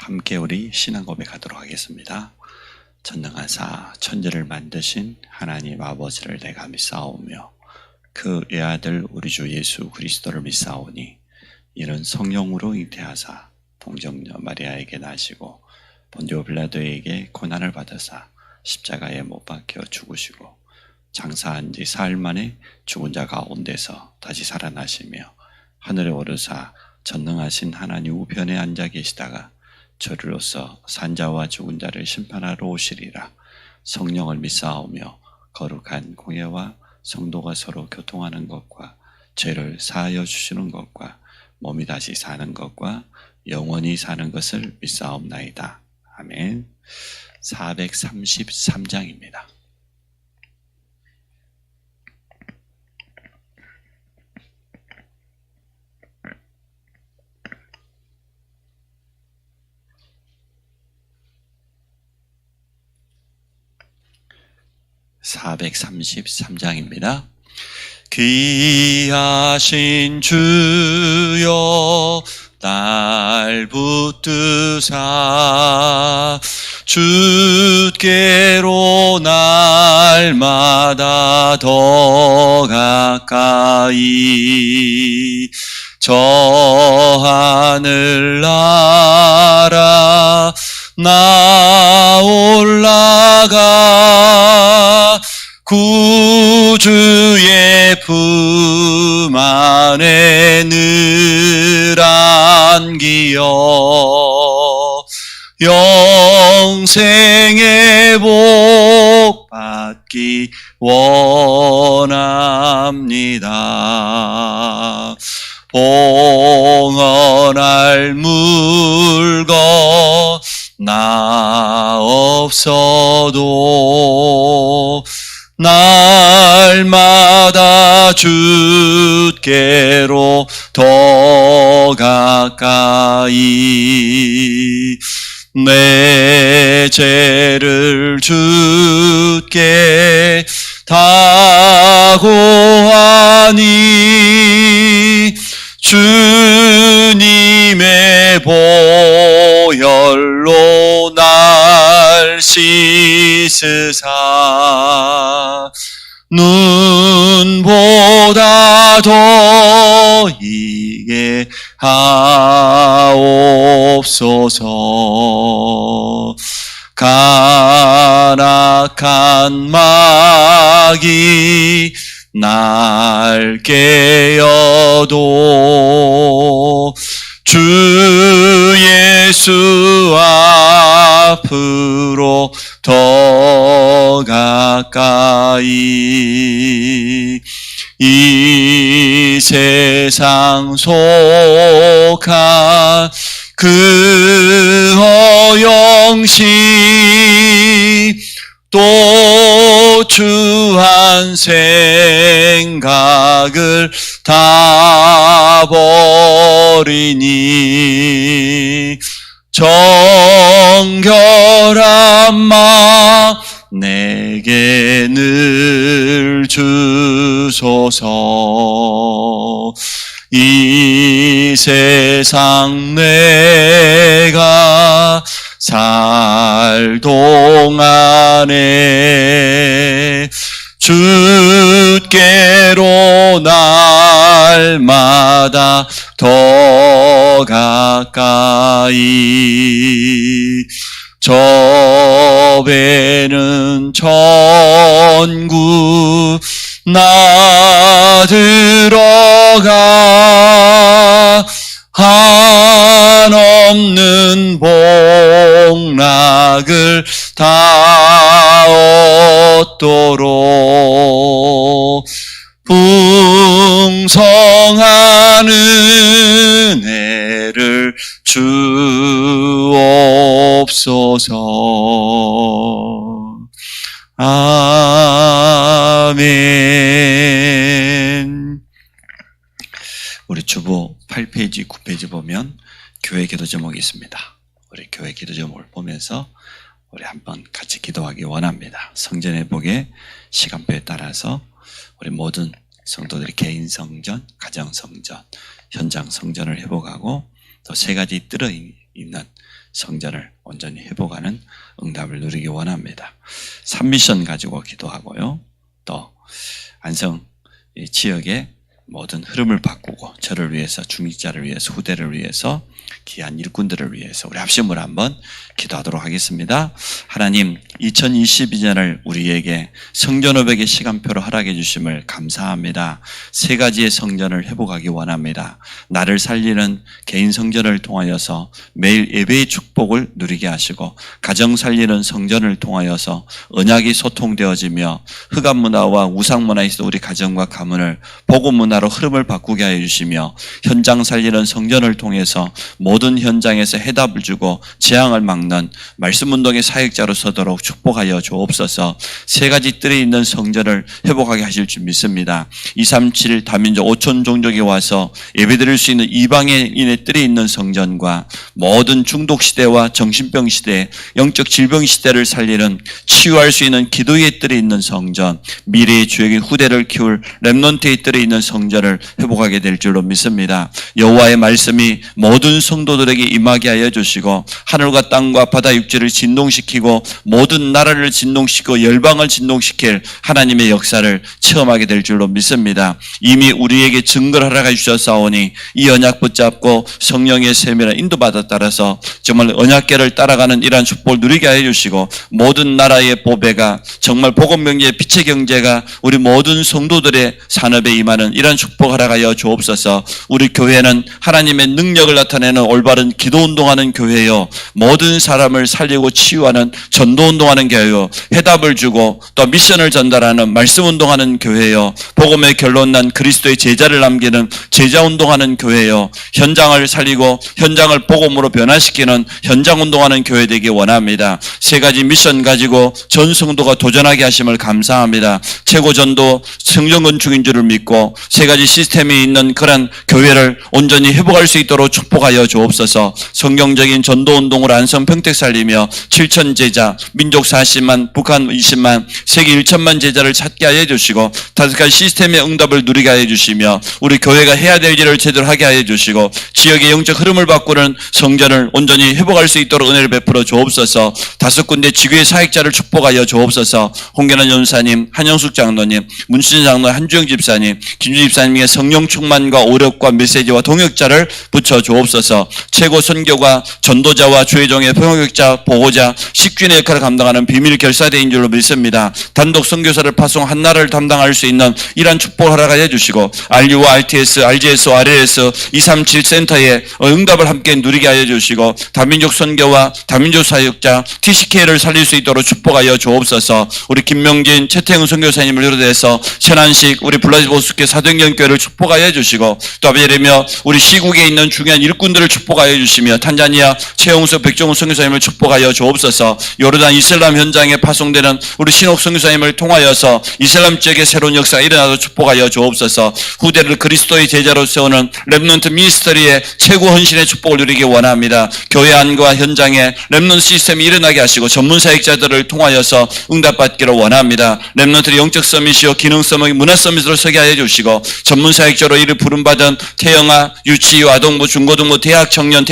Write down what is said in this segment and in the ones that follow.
함께 우리 신앙 고백하도록 하겠습니다. 전능하사 천지를 만드신 하나님 아버지를 내가 믿사오며 그 외아들 우리 주 예수 그리스도를 믿사오니 이는 성령으로 잉태하사 동정녀 마리아에게 나시고 본디오 빌라도에게 고난을 받으사 십자가에 못 박혀 죽으시고 장사한 지 사흘 만에 죽은 자 가운데서 다시 살아나시며 하늘에 오르사 전능하신 하나님 우편에 앉아 계시다가 저리로서 산자와 죽은 자를 심판하러 오시리라. 성령을 믿사오며 거룩한 공예와 성도가 서로 교통하는 것과 죄를 사하여 주시는 것과 몸이 다시 사는 것과 영원히 사는 것을 믿사옵나이다. 아멘. 433장입니다. 귀하신 주여 날 붙드사 주께로 날마다 더 가까이 저 하늘나라 나 올라가 구주의 품 안에 늘 안기어 영생의 복 받기 원합니다. 봉헌할 물건 나 없어도 날마다 주께로 더 가까이 내 죄를 주께 다 고하니 주님의 보혈로 날 씻으사 눈보다 더 이게 하옵소서. 간악한 마귀 날 깨어도 주 예수 앞으로 더 가까이 이 세상 속한 그 허영시 또 주한 생각을 다 버리니 정결한 마음 내게 늘 주소서. 이 세상 내가 살 동안에 주께로 날마다 더 가까이 저 배는 천국 나 들어가 한없는 복락을 다 얻도록 풍성한 은혜를 주옵소서. 아멘. 우리 주보 8페이지, 9페이지 보면 교회 기도 제목이 있습니다. 우리 교회 기도 제목을 보면서 우리 한번 같이 기도하기 원합니다. 성전의 복의 시간표에 따라서 우리 모든 성도들이 개인 성전, 가정 성전, 현장 성전을 회복하고 또 세 가지 뜰의 있는 성전을 온전히 회복하는 응답을 누리기 원합니다. 3미션 가지고 기도하고요. 또 안성 지역의 모든 흐름을 바꾸고 저를 위해서, 중직자를 위해서, 후대를 위해서, 귀한 일꾼들을 위해서 우리 합심으로 한번 기도하도록 하겠습니다. 하나님, 2022년을 우리에게 성전업에게 시간표로 허락해 주심을 감사합니다. 세 가지의 성전을 회복하기 원합니다. 나를 살리는 개인 성전을 통하여서 매일 예배의 축복을 누리게 하시고, 가정 살리는 성전을 통하여서 언약이 소통되어지며 흑암 문화와 우상 문화에서 우리 가정과 가문을 복음 문화로 흐름을 바꾸게 하여 주시며, 현장 살리는 성전을 통해서 모든 현장에서 해답을 주고 재앙을 막는 말씀 운동의 사역자로 서도록 축복하여 주옵소서. 세 가지 뜰에 있는 성전을 회복하게 하실 줄 믿습니다. 237 다민족 5천 종족에 와서 예배드릴 수 있는 이방인의 뜰에 있는 성전과 모든 중독 시대와 정신병 시대, 영적 질병 시대를 살리는 치유할 수 있는 기도의 뜰에 있는 성전, 미래의 주역인 후대를 키울 렘넌트의 뜰에 있는 성전을 회복하게 될 줄로 믿습니다. 여호와의 말씀이 모든 성도들에게 임하게 하여 주시고, 하늘과 땅과 바다 육지를 진동시키고 모든 나라를 진동시키고 열방을 진동시킬 하나님의 역사를 체험하게 될 줄로 믿습니다. 이미 우리에게 증거를 허락해 주셨사오니 이 언약 붙잡고 성령의 세밀한 인도받아 따라서 정말 언약궤를 따라가는 이러한 축복을 누리게 하여 주시고, 모든 나라의 보배가 정말 복음경제의 빛의 경제가 우리 모든 성도들의 산업에 임하는 이러한 축복 허락하여 주옵소서. 우리 교회는 하나님의 능력을 나타내는 올바른 기도운동하는 교회요, 모든 사람을 살리고 치유하는 전도운동하는 교회요, 해답을 주고 또 미션을 전달하는 말씀운동하는 교회요, 복음의 결론 난 그리스도의 제자를 남기는 제자운동하는 교회요, 현장을 살리고 현장을 복음으로 변화시키는 현장운동하는 교회 되기 원합니다. 세 가지 미션 가지고 전 성도가 도전하게 하심을 감사합니다. 최고 전도 성전 건축인 줄을 믿고 세 가지 시스템이 있는 그런 교회를 온전히 회복할 수 있도록 축복하여 주옵소서. 성경적인 전도운동으로 안성 평택 살리며 7천 제자, 민족 40만, 북한 20만, 세계 1천만 제자를 찾게 하여 주시고, 다섯 가지 시스템의 응답을 누리게 하여 주시며, 우리 교회가 해야 될 일을 제대로 하게 하여 주시고, 지역의 영적 흐름을 바꾸는 성전을 온전히 회복할 수 있도록 은혜를 베풀어 주옵소서. 다섯 군데 지교의 사역자를 축복하여 주옵소서. 홍계란 전사님, 한영숙 장로님, 문신 장로, 한주영 집사님, 김주 집사님의 성령 충만과 오력과 메시지와 동역자를 붙여 주옵소서. 최고 선교가 전도자와 주의종의 평역자, 보호자, 식균의 역할을 감당하는 비밀 결사대인 줄로 믿습니다. 단독 선교사를 파송 한 나라를 담당할 수 있는 이러한 축복을 허락하여 주시고, RU와 RTS, RGS, RLS 237 센터의 응답을 함께 누리게 하여 주시고, 다민족 선교와 다민족 사역자 TCK를 살릴 수 있도록 축복하여 주옵소서. 우리 김명진, 최태영 선교사님을 비롯해서 천안식, 우리 블라디보스토크 사도행전교회를 축복하여 주시고, 또 아베르며 우리 시국에 있는 중요한 일꾼들을 축복하여 주시며, 탄자니아 최용석, 백종훈 선교사님을 축복하여 주옵소서. 요르단 이슬람 현장에 파송되는 우리 신옥 선교사님을 통하여서 이슬람 지역의 새로운 역사가 일어나도록 축복하여 주옵소서. 후대를 그리스도의 제자로 세우는 렘넌트 미니스터리의 최고 헌신의 축복을 누리기 원합니다. 교회 안과 현장에 렘넌트 시스템이 일어나게 하시고 전문 사역자들을 통하여서 응답받기를 원합니다. 렘넌트의 영적 서밋이요 기능 서밋, 문화 서밋으로 서게 하여 주시고, 전문 사역자로 이를 부름받은 태영아, 유치, 아동부, 중고등부, 대학 청년,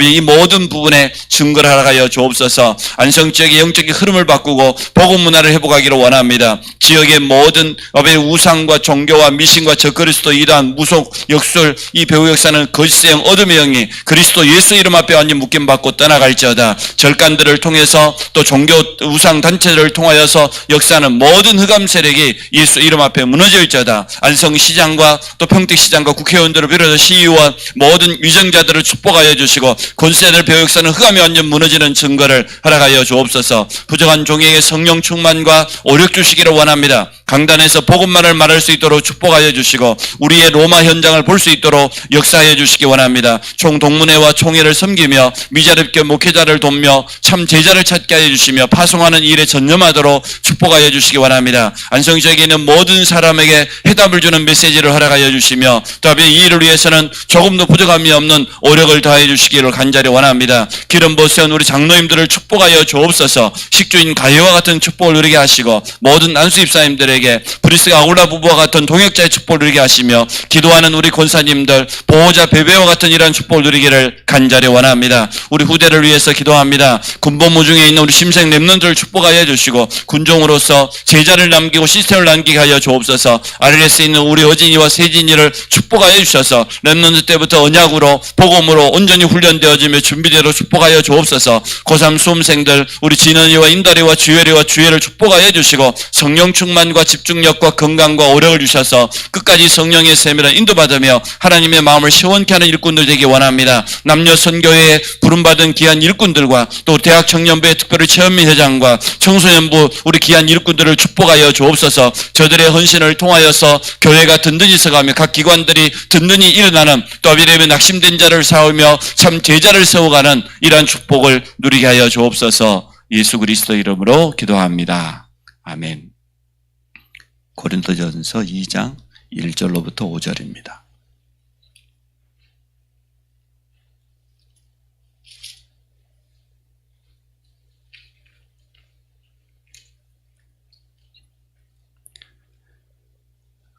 이 모든 부분에 증거를 허락하여 주옵소서. 안성 지역의 영적인 흐름을 바꾸고 복음 문화를 회복하기를 원합니다. 지역의 모든 우상과 종교와 미신과 적그리스도 이단, 무속, 역술, 이 배후 역사는 거짓의 영, 어둠의 영이 그리스도 예수 이름 앞에 완전히 묶임받고 떠나갈지어다. 절간들을 통해서 또 종교 우상 단체를 통하여서 역사는 모든 흑암 세력이 예수 이름 앞에 무너질지어다. 안성시장과 또 평택시장과 국회의원들을 비롯해서 시의원 모든 위정자들을 축복하여 주시고, 권세들 배후 역사는 흑암이 완전 무너지는 증거를 허락하여 주옵소서. 부정한 종에게 성령 충만과 오력 주시기를 원합니다. 강단에서 복음만을 말할 수 있도록 축복하여 주시고, 우리의 로마 현장을 볼 수 있도록 역사하여 주시기 원합니다. 총동문회와 총회를 섬기며 미자립교 목회자를 돕며 참 제자를 찾게 하여 주시며 파송하는 일에 전념하도록 축복하여 주시기 원합니다. 안성 지역에 있는 모든 사람에게 해답을 주는 메시지를 허락하여 주시며 또 이 일을 위해서는 조금도 부족함이 없는 오력을 더하여 주시기를 간절히 원합니다. 기름 부으신 우리 장로님들을 축복하여 주옵소서. 식주인 가해와 같은 축복을 누리게 하시고 모든 난수 입사님들에게 브리스가 아울라 부부와 같은 동역자의 축복을 누리게 하시며 기도하는 우리 권사님들 보호자 베베와 같은 이러한 축복을 누리기를 간절히 원합니다. 우리 후대를 위해서 기도합니다. 군복무 중에 있는 우리 심생 렘넌트를 축복하여 주시고 군종으로서 제자를 남기고 시스템을 남기게 하여 주옵소서. RLS에 있는 우리 어진이와 세진이를 축복하여 주셔서 렘넌트 때부터 언약으로 복음으로 온전히 훈련되어지며 준비되도록 축복하여 주옵소서. 고3 수험생들 우리 진원이와 인다리와 주열이와 주혜를 축복하여 주시고 성령 충만과 집중력과 건강과 오력을 주셔서 끝까지 성령의 세밀한 인도받으며 하나님의 마음을 시원케 하는 일꾼들 되기 원합니다. 남녀 선교회에 부름받은 귀한 일꾼들과 또 대학 청년부의 특별히 최현미 회장과 청소년부 우리 귀한 일꾼들을 축복하여 주옵소서. 저들의 헌신을 통하여서 교회가 든든히 서가며 각 기관들이 든든히 일어나는 또 아비레의 낙심된 자를 세우며 참 제자를 세워가는 이러한 축복을 누리게 하여 주옵소서. 예수 그리스도 이름으로 기도합니다. 아멘. 고린도전서 2장 1절로부터 5절입니다.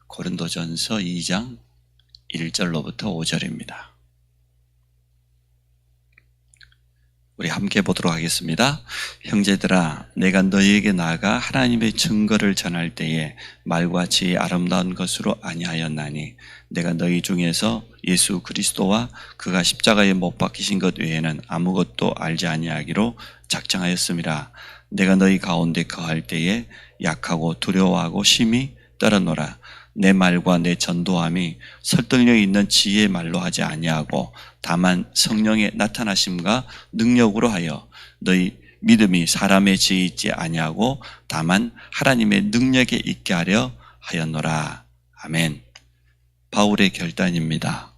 고린도전서 2장 1절로부터 5절입니다. 우리 함께 보도록 하겠습니다. 형제들아, 내가 너희에게 나아가 하나님의 증거를 전할 때에 말과 지혜의 아름다운 것으로 아니하였나니 내가 너희 중에서 예수 그리스도와 그가 십자가에 못 박히신 것 외에는 아무것도 알지 아니하기로 작정하였음이라. 내가 너희 가운데 거할 때에 약하고 두려워하고 심히 떨어노라. 내 말과 내 전도함이 설득력 있는 지혜의 말로 하지 아니하고 다만 성령의 나타나심과 능력으로 하여 너희 믿음이 사람의 지혜에 있지 아니하고 다만 하나님의 능력에 있게 하려 하였노라. 아멘. 바울의 결단입니다.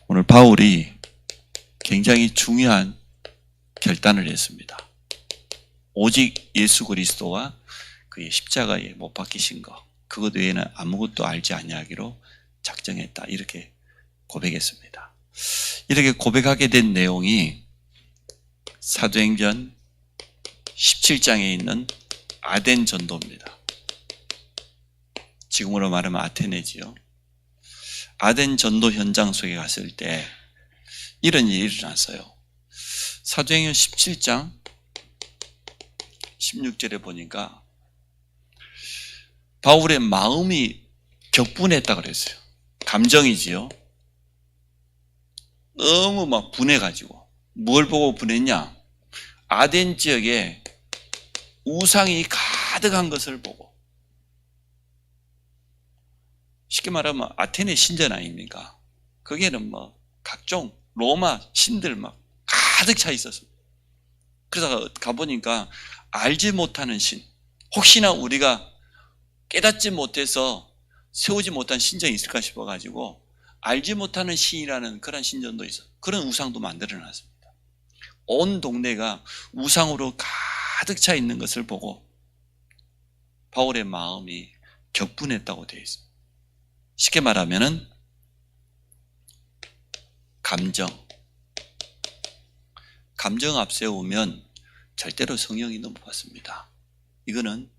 오늘 바울이 굉장히 중요한 결단을 했습니다. 오직 예수 그리스도와 그의 십자가에 못 박히신 것, 그것 외에는 아무것도 알지 아니하기로 작정했다. 이렇게 고백했습니다. 이렇게 고백하게 된 내용이 사도행전 17장에 있는 아덴 전도입니다. 지금으로 말하면 아테네지요. 아덴 전도 현장 속에 갔을 때 이런 일이 일어났어요. 사도행전 17장 16절에 보니까 바울의 마음이 격분했다고 그랬어요. 감정이지요. 너무 막 분해가지고. 뭘 보고 분했냐? 아덴 지역에 우상이 가득한 것을 보고. 쉽게 말하면 아테네 신전 아닙니까? 거기에는 뭐 각종 로마 신들 막 가득 차 있었어요. 그래서 가보니까 알지 못하는 신, 혹시나 우리가 깨닫지 못해서 세우지 못한 신전이 있을까 싶어가지고 알지 못하는 신이라는 그런 신전도 있어요. 그런 우상도 만들어놨습니다. 온 동네가 우상으로 가득 차 있는 것을 보고 바울의 마음이 격분했다고 되어 있습니다. 쉽게 말하면은 감정 앞세우면 절대로 성령이 못 받습니다. 이거는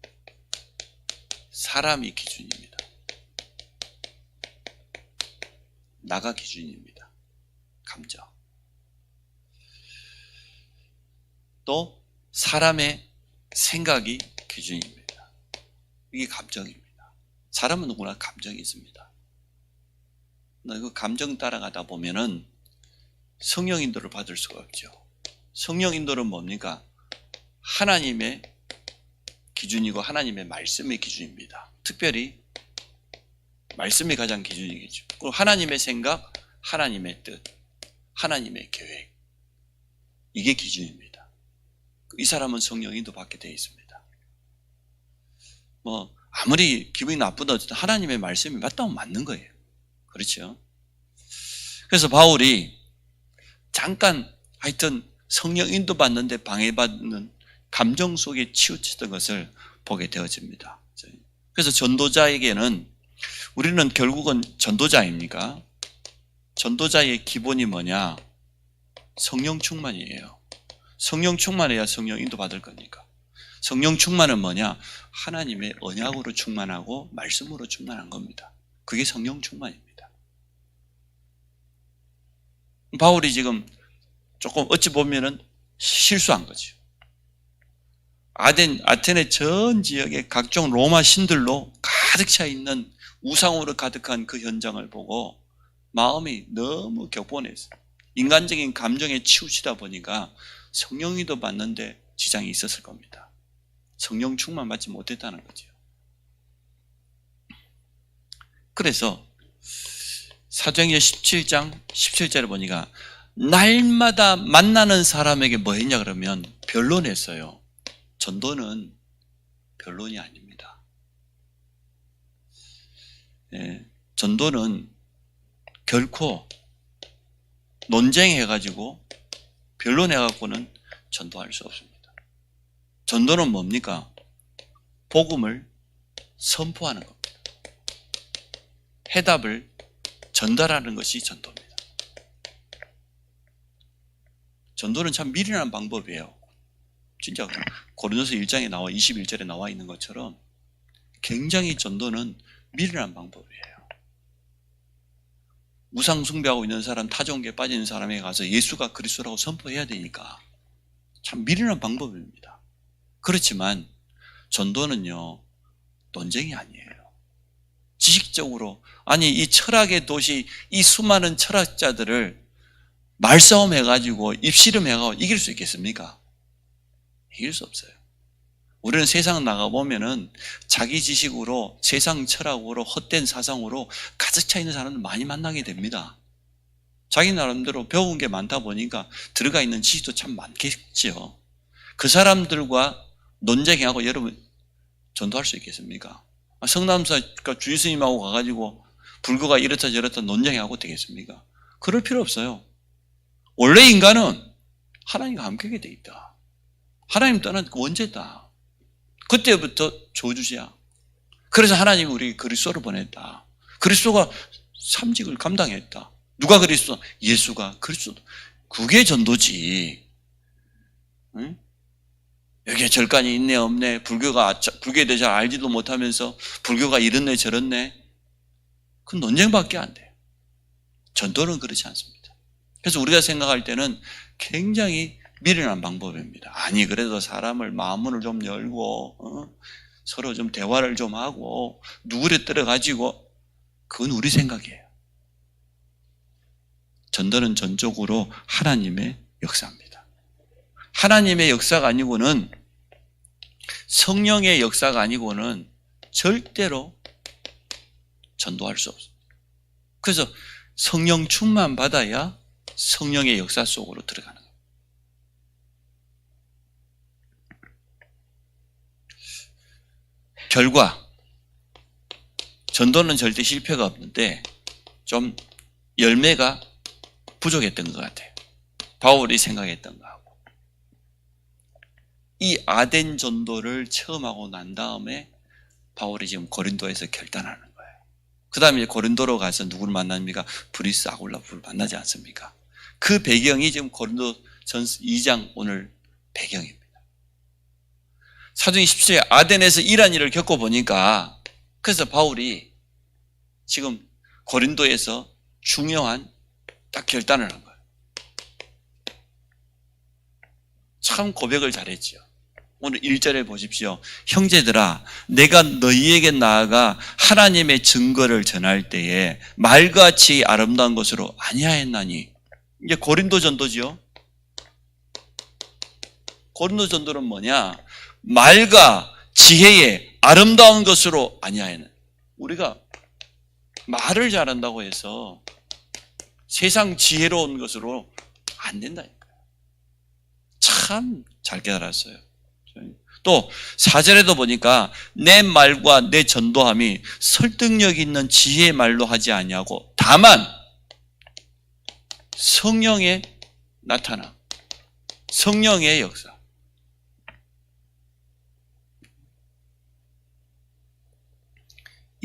사람이 기준입니다. 나가 기준입니다. 감정. 또 사람의 생각이 기준입니다. 이게 감정입니다. 사람은 누구나 감정이 있습니다. 그 감정 따라가다 보면은 성령 인도를 받을 수가 없죠. 성령 인도는 뭡니까? 하나님의 기준이고 하나님의 말씀의 기준입니다. 특별히 말씀이 가장 기준이겠죠. 그리고 하나님의 생각, 하나님의 뜻, 하나님의 계획, 이게 기준입니다. 이 사람은 성령 인도 받게 되어 있습니다. 뭐 아무리 기분이 나쁘다 어쨌든 하나님의 말씀이 맞다면 맞는 거예요. 그렇죠? 그래서 바울이 잠깐 하여튼 성령 인도 받는데 방해받는 감정 속에 치우치던 것을 보게 되어집니다. 그래서 전도자에게는 우리는 결국은 전도자입니까? 전도자의 기본이 뭐냐? 성령 충만이에요. 성령 충만해야 성령 인도 받을 거니까. 성령 충만은 뭐냐? 하나님의 언약으로 충만하고 말씀으로 충만한 겁니다. 그게 성령 충만입니다. 바울이 지금 조금 어찌 보면은 실수한 거죠. 아테네 전 지역의 각종 로마 신들로 가득 차 있는 우상으로 가득한 그 현장을 보고 마음이 너무 격분했어요. 인간적인 감정에 치우치다 보니까 성령이도 받는데 지장이 있었을 겁니다. 성령 충만 받지 못했다는 거죠. 그래서 사도행전 17장 17절에 보니까 날마다 만나는 사람에게 뭐 했냐 그러면 변론했어요. 전도는 변론이 아닙니다. 전도는 결코 논쟁해가지고 변론해갖고는 전도할 수 없습니다. 전도는 뭡니까? 복음을 선포하는 겁니다. 해답을 전달하는 것이 전도입니다. 전도는 참 미련한 방법이에요. 진짜 고린도서 1장에 나와 21절에 나와 있는 것처럼 굉장히 전도는 미련한 방법이에요. 우상 숭배하고 있는 사람, 타종교에 빠지는 사람에 가서 예수가 그리스도라고 선포해야 되니까 참 미련한 방법입니다. 그렇지만 전도는요, 논쟁이 아니에요. 지식적으로, 아니 이 철학의 도시, 이 수많은 철학자들을 말싸움 해가지고 입씨름 해가지고 이길 수 있겠습니까? 이길 수 없어요. 우리는 세상 나가보면은 자기 지식으로, 세상 철학으로, 헛된 사상으로 가득 차 있는 사람들 많이 만나게 됩니다. 자기 나름대로 배운 게 많다 보니까 들어가 있는 지식도 참 많겠지요. 그 사람들과 논쟁하고 여러분 전도할 수 있겠습니까? 성남사 주일 스님하고 가가지고 불교가 이렇다 저렇다 논쟁하고 되겠습니까? 그럴 필요 없어요. 원래 인간은 하나님과 함께하게 돼 있다. 하나님 떠난 원죄다. 그때부터 저주지야. 그래서 하나님이 우리 그리스도를 보냈다. 그리스도가 삼직을 감당했다. 누가 그리스도? 예수가 그리스도. 그게 전도지. 응? 여기에 절간이 있네 없네, 불교에 대해 잘 알지도 못하면서 불교가 이렇네 저렇네, 그건 논쟁밖에 안 돼요. 전도는 그렇지 않습니다. 그래서 우리가 생각할 때는 굉장히 미련한 방법입니다. 아니 그래도 사람을 마음문을 좀 열고 서로 좀 대화를 좀 하고 누구를 떨어가지고, 그건 우리 생각이에요. 전도는 전적으로 하나님의 역사입니다. 하나님의 역사가 아니고는, 성령의 역사가 아니고는 절대로 전도할 수 없습니다. 그래서 성령 충만 받아야 성령의 역사 속으로 들어가는 거예요. 결과, 전도는 절대 실패가 없는데 좀 열매가 부족했던 것 같아요. 바울이 생각했던 거하고. 이 아덴 전도를 처음 하고 난 다음에 바울이 지금 고린도에서 결단하는 거예요. 그 다음에 고린도로 가서 누구를 만납니까? 브리스 아굴라를 만나지 않습니까? 그 배경이 지금 고린도 전서 2장 오늘 배경입니다. 사도행전 17장 아덴에서 이런 일을 겪어보니까, 그래서 바울이 지금 고린도에서 중요한 딱 결단을 한 거예요. 참 고백을 잘했죠. 오늘 1절에 보십시오. 형제들아, 내가 너희에게 나아가 하나님의 증거를 전할 때에 말같이 아름다운 것으로 아니하였나니. 이게 고린도 전도지요. 고린도 전도는 뭐냐? 말과 지혜의 아름다운 것으로 아니하였나니. 우리가 말을 잘한다고 해서 세상 지혜로운 것으로 안 된다니까요. 참 잘 깨달았어요. 또 4절에도 보니까 내 말과 내 전도함이 설득력 있는 지혜의 말로 하지 아니하고 다만 성령의 나타남, 성령의 역사.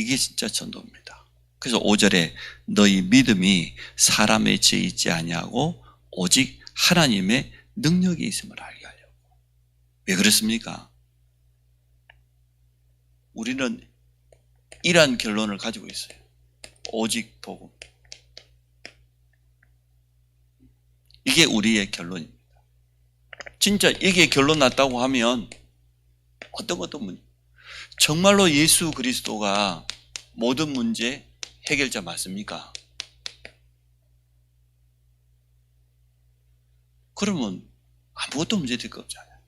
이게 진짜 전도입니다. 그래서 5절에 너희 믿음이 사람에 지어 있지 아니하고 오직 하나님의 능력이 있음을 알게 하려고. 왜 그렇습니까? 우리는 이러한 결론을 가지고 있어요. 오직 복음. 이게 우리의 결론입니다. 진짜 이게 결론 났다고 하면 어떤 것도 문제. 정말로 예수 그리스도가 모든 문제 해결자 맞습니까? 그러면 아무것도 문제될 거 없잖아요.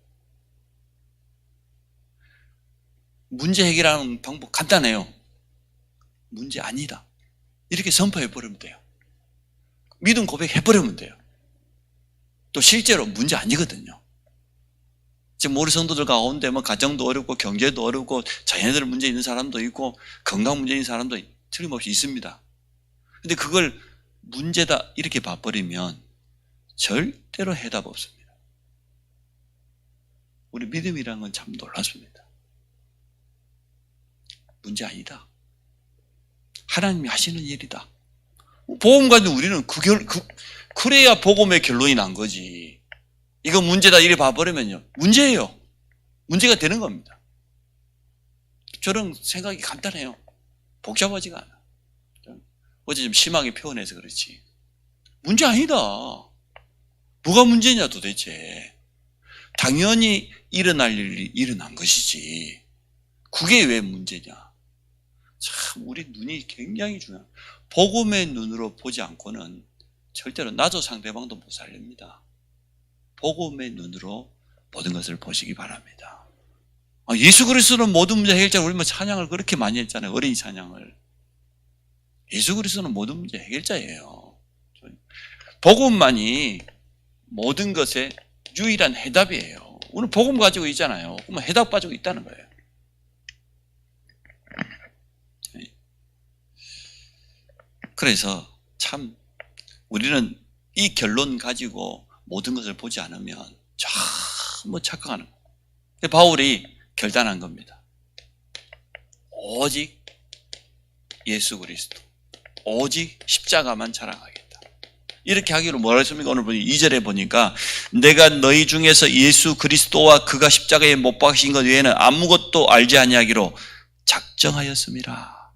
문제 해결하는 방법 간단해요. 문제 아니다. 이렇게 선포해버리면 돼요. 믿음 고백해버리면 돼요. 또 실제로 문제 아니거든요. 지금 우리 성도들 가운데 뭐 가정도 어렵고 경제도 어렵고 자녀들 문제 있는 사람도 있고 건강 문제 있는 사람도 틀림없이 있습니다. 근데 그걸 문제다 이렇게 봐버리면 절대로 해답 없습니다. 우리 믿음이라는 건 참 놀랍습니다. 문제 아니다. 하나님이 하시는 일이다. 복음 가지고 우리는 그래야 복음의 결론이 난 거지. 이거 문제다 이래 봐버리면요. 문제예요. 문제가 되는 겁니다. 저런 생각이 간단해요. 복잡하지가 않아. 어제 좀 심하게 표현해서 그렇지. 문제 아니다. 뭐가 문제냐 도대체. 당연히 일어날 일이 일어난 것이지. 그게 왜 문제냐. 참 우리 눈이 굉장히 중요해요. 복음의 눈으로 보지 않고는 절대로 나도 상대방도 못 살립니다. 복음의 눈으로 모든 것을 보시기 바랍니다. 예수 그리스도는 모든 문제 해결자. 우리 뭐 찬양을 그렇게 많이 했잖아요. 어린이 찬양을. 예수 그리스도는 모든 문제 해결자예요. 복음만이 모든 것의 유일한 해답이에요. 오늘 복음 가지고 있잖아요. 그러면 해답 가지고 있다는 거예요. 그래서 참 우리는 이 결론 가지고 모든 것을 보지 않으면 전부 착각하는 거예요. 바울이 결단한 겁니다. 오직 예수 그리스도, 오직 십자가만 자랑하겠다. 이렇게 하기로 뭐라 했습니까? 오늘 2절에 보니까 내가 너희 중에서 예수 그리스도와 그가 십자가에 못 박히신 것 외에는 아무것도 알지 아니하기로 작정하였습니다.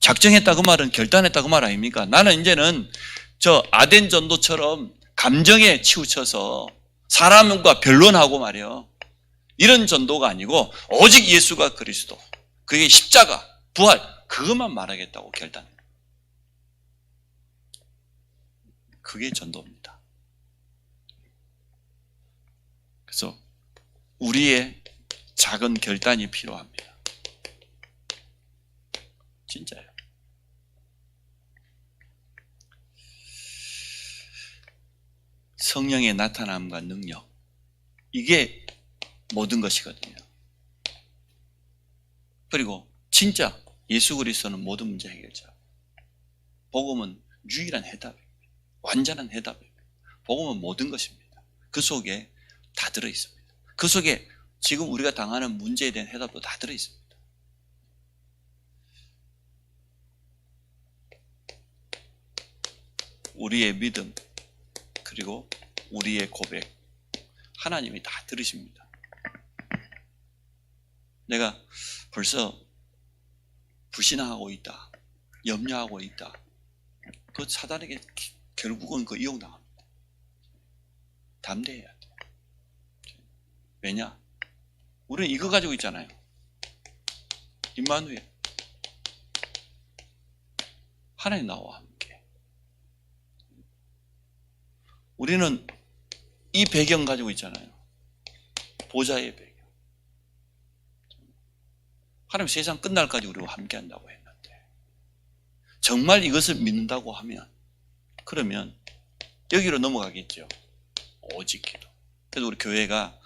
작정했다 그 말은 결단했다 그 말 아닙니까? 나는 이제는 저 아덴 전도처럼 감정에 치우쳐서 사람과 변론하고 말이요. 이런 전도가 아니고 오직 예수가 그리스도, 그게 십자가, 부활, 그것만 말하겠다고 결단해요. 그게 전도입니다. 그래서 우리의 작은 결단이 필요합니다. 진짜요. 성령의 나타남과 능력, 이게 모든 것이거든요. 그리고 진짜 예수 그리스도는 모든 문제 해결자. 복음은 유일한 해답입니다. 완전한 해답입니다. 복음은 모든 것입니다. 그 속에 다 들어있습니다. 그 속에 지금 우리가 당하는 문제에 대한 해답도 다 들어있습니다. 우리의 믿음 그리고 우리의 고백, 하나님이 다 들으십니다. 내가 벌써 불신앙하고 있다, 염려하고 있다, 그 사단에게 결국은 그 이용당합니다. 담대해야 돼요. 왜냐? 우리는 이거 가지고 있잖아요. 임마누엘, 하나님 나와 함께. 우리는 이 배경 가지고 있잖아요. 보좌의 배경. 하나님 세상 끝날까지 우리와 함께 한다고 했는데, 정말 이것을 믿는다고 하면, 그러면 여기로 넘어가겠죠. 오직 기도. 그래서 우리 교회가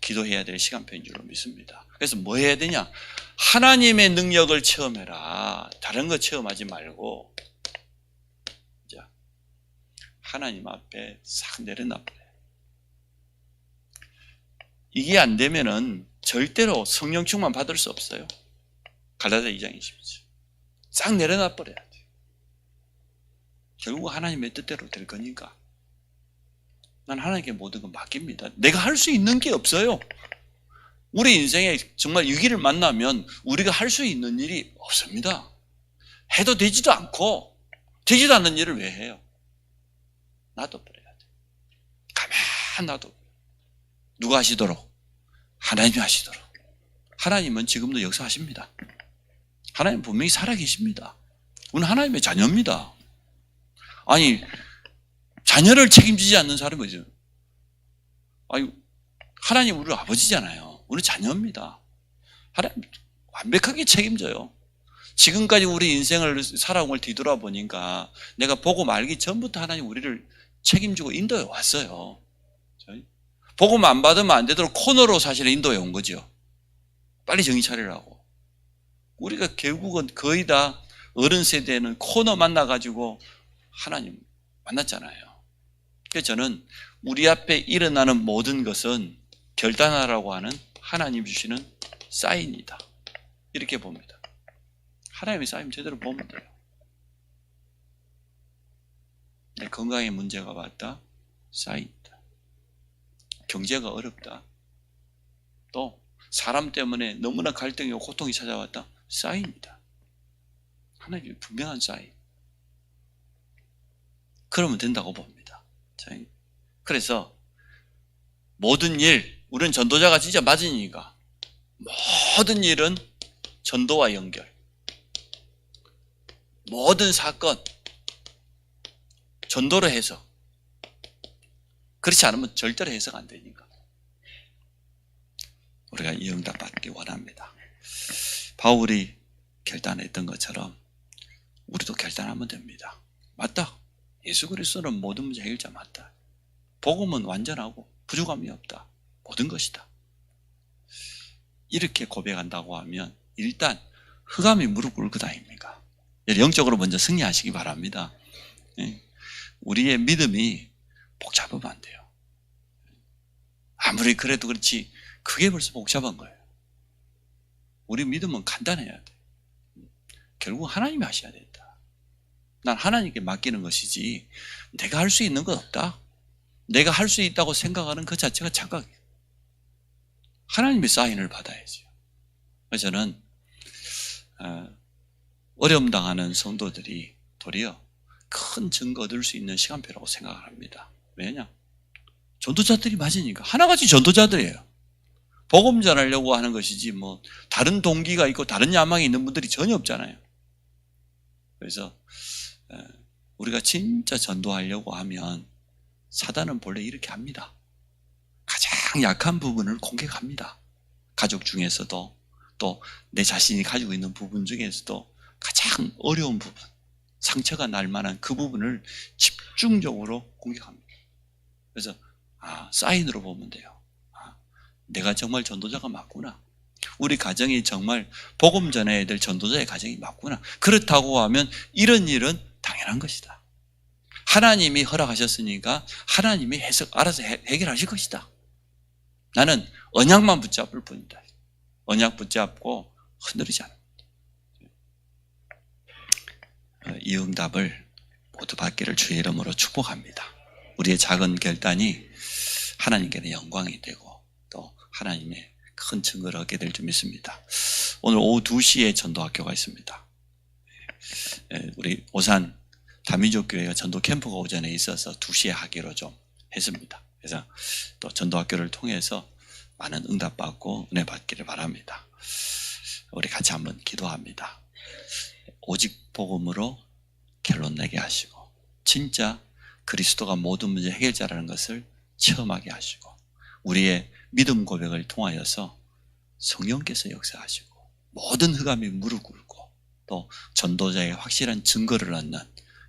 기도해야 될 시간표인 줄로 믿습니다. 그래서 뭐 해야 되냐? 하나님의 능력을 체험해라. 다른 거 체험하지 말고 하나님 앞에 싹 내려놔버려요. 이게 안 되면은 절대로 성령 충만 받을 수 없어요. 갈라디아 2장 20절. 싹 내려놔 버려야 돼. 결국 하나님의 뜻대로 될 거니까. 난 하나님께 모든 걸 맡깁니다. 내가 할 수 있는 게 없어요. 우리 인생에 정말 위기를 만나면 우리가 할 수 있는 일이 없습니다. 해도 되지도 않고 되지도 않는 일을 왜 해요? 놔둬버려야 돼. 가만 놔둬. 누가 하시도록? 하나님이 하시도록. 하나님은 지금도 역사하십니다. 하나님 분명히 살아계십니다. 우리는 하나님의 자녀입니다. 아니, 자녀를 책임지지 않는 사람이 뭐죠? 아니, 하나님 우리 아버지잖아요. 우리 자녀입니다. 하나님 완벽하게 책임져요. 지금까지 우리 인생을 살아온 걸 뒤돌아보니까 내가 보고 말기 전부터 하나님 우리를 책임지고 인도해 왔어요. 복음 안 받으면 안 되도록 코너로 사실 인도해 온 거죠. 빨리 정신 차리라고. 우리가 결국은 거의 다 어른 세대는 코너 만나가지고 하나님 만났잖아요. 그래서 저는 우리 앞에 일어나는 모든 것은 결단하라고 하는 하나님 주시는 사인이다. 이렇게 봅니다. 하나님의 사인 제대로 보면 돼요. 내 건강에 문제가 왔다. 사인이다. 경제가 어렵다. 또 사람 때문에 너무나 갈등이고 고통이 찾아왔다. 사인이다. 하나님의 분명한 사인. 그러면 된다고 봅니다. 그래서 모든 일, 우리는 전도자가 진짜 맞으니까 모든 일은 전도와 연결. 모든 사건 전도로 해석. 그렇지 않으면 절대로 해석 안 되니까 우리가 이 응답 받기 원합니다. 바울이 결단했던 것처럼 우리도 결단하면 됩니다. 맞다. 예수 그리스도는 모든 문제 해결자 맞다. 복음은 완전하고 부족함이 없다. 모든 것이다. 이렇게 고백한다고 하면 일단 흑암이 무릎 꿇을 것 아닙니까? 영적으로 먼저 승리하시기 바랍니다. 우리의 믿음이 복잡하면 안 돼요. 아무리 그래도 그렇지 그게 벌써 복잡한 거예요. 우리 믿음은 간단해야 돼. 결국 하나님이 하셔야 된다. 난 하나님께 맡기는 것이지 내가 할 수 있는 건 없다. 내가 할 수 있다고 생각하는 그 자체가 착각이에요. 하나님의 사인을 받아야죠. 그래서 저는 어려움 당하는 성도들이 도리어 큰 증거 얻을 수 있는 시간표라고 생각을 합니다. 왜냐? 전도자들이 맞으니까. 하나같이 전도자들이에요. 복음 전하려고 하는 것이지 뭐 다른 동기가 있고 다른 야망이 있는 분들이 전혀 없잖아요. 그래서 우리가 진짜 전도하려고 하면 사단은 본래 이렇게 합니다. 가장 약한 부분을 공격합니다. 가족 중에서도 또 내 자신이 가지고 있는 부분 중에서도 가장 어려운 부분, 상처가 날 만한 그 부분을 집중적으로 공격합니다. 그래서 사인으로 보면 돼요. 내가 정말 전도자가 맞구나. 우리 가정이 정말 복음 전해야 될 전도자의 가정이 맞구나. 그렇다고 하면 이런 일은 당연한 것이다. 하나님이 허락하셨으니까 하나님이 알아서 해결하실 것이다. 나는 언약만 붙잡을 뿐이다. 언약 붙잡고 흔들리지 않습니다. 이 응답을 모두 받기를 주의 이름으로 축복합니다. 우리의 작은 결단이 하나님께는 영광이 되고 또 하나님의 큰 증거를 얻게 될 줄 믿습니다. 오늘 오후 2시에 전도학교가 있습니다. 우리 오산 다민족교회가 전도 캠프가 오전에 있어서 2시에 하기로 좀 했습니다. 그래서 또 전도학교를 통해서 많은 응답 받고 은혜 받기를 바랍니다. 우리 같이 한번 기도합니다. 오직 복음으로 결론 내게 하시고 진짜 그리스도가 모든 문제 해결자라는 것을 체험하게 하시고 우리의 믿음 고백을 통하여서 성령께서 역사하시고 모든 흑암이 무릎 꿇고 또 전도자의 확실한 증거를 얻는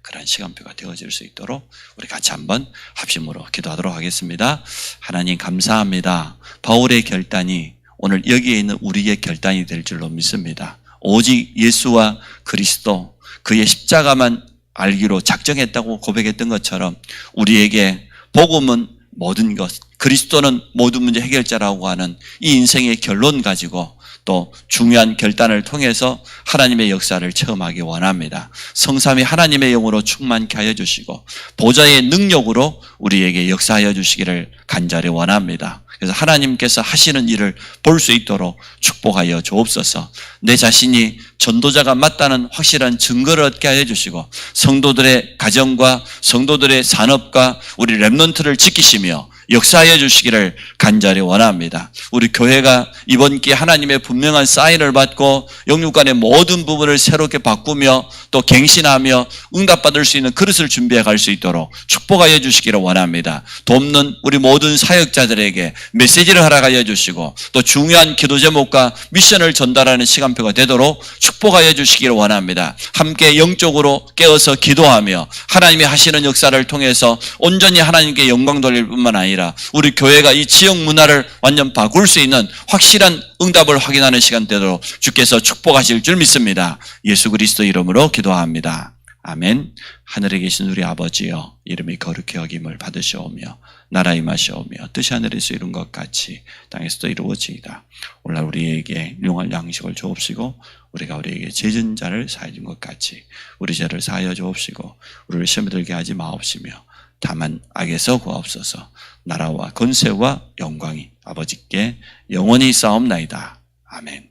그런 시간표가 되어질 수 있도록 우리 같이 한번 합심으로 기도하도록 하겠습니다. 하나님 감사합니다. 바울의 결단이 오늘 여기에 있는 우리의 결단이 될 줄로 믿습니다. 오직 예수와 그리스도 그의 십자가만 알기로 작정했다고 고백했던 것처럼 우리에게 복음은 모든 것, 그리스도는 모든 문제 해결자라고 하는 이 인생의 결론 가지고 또 중요한 결단을 통해서 하나님의 역사를 체험하기 원합니다. 성삼위 하나님의 영으로 충만케 하여 주시고 보좌의 능력으로 우리에게 역사하여 주시기를 간절히 원합니다. 그래서 하나님께서 하시는 일을 볼 수 있도록 축복하여 주옵소서. 내 자신이 전도자가 맞다는 확실한 증거를 얻게 하여 주시고 성도들의 가정과 성도들의 산업과 우리 렘넌트를 지키시며 역사하여 주시기를 간절히 원합니다. 우리 교회가 이번 기회에 하나님의 분명한 사인을 받고 영육간의 모든 부분을 새롭게 바꾸며 또 갱신하며 응답받을 수 있는 그릇을 준비해 갈 수 있도록 축복하여 주시기를 원합니다. 돕는 우리 모든 사역자들에게 메시지를 허락하여 주시고 또 중요한 기도 제목과 미션을 전달하는 시간표가 되도록 축복하여 주시기를 원합니다. 함께 영적으로 깨어서 기도하며 하나님이 하시는 역사를 통해서 온전히 하나님께 영광 돌릴 뿐만 아니라 우리 교회가 이 지역 문화를 완전 바꿀 수 있는 확실한 응답을 확인하는 시간 되도록 주께서 축복하실 줄 믿습니다. 예수 그리스도 이름으로 기도합니다. 아멘. 하늘에 계신 우리 아버지여, 이름이 거룩히 여김을 받으시오며 나라 임하시오며 뜻이 하늘에서 이룬 것 같이 땅에서도 이루어지이다. 오늘 우리에게 일용할 양식을 주옵시고 우리가 우리에게 죄진 자를 사하여 준 것 같이 우리 죄를 사하여 주옵시고 우리를 시험에 들게 하지 마옵시며 다만 악에서 구하옵소서. 나라와 권세와 영광이 아버지께 영원히 싸움나이다. 아멘.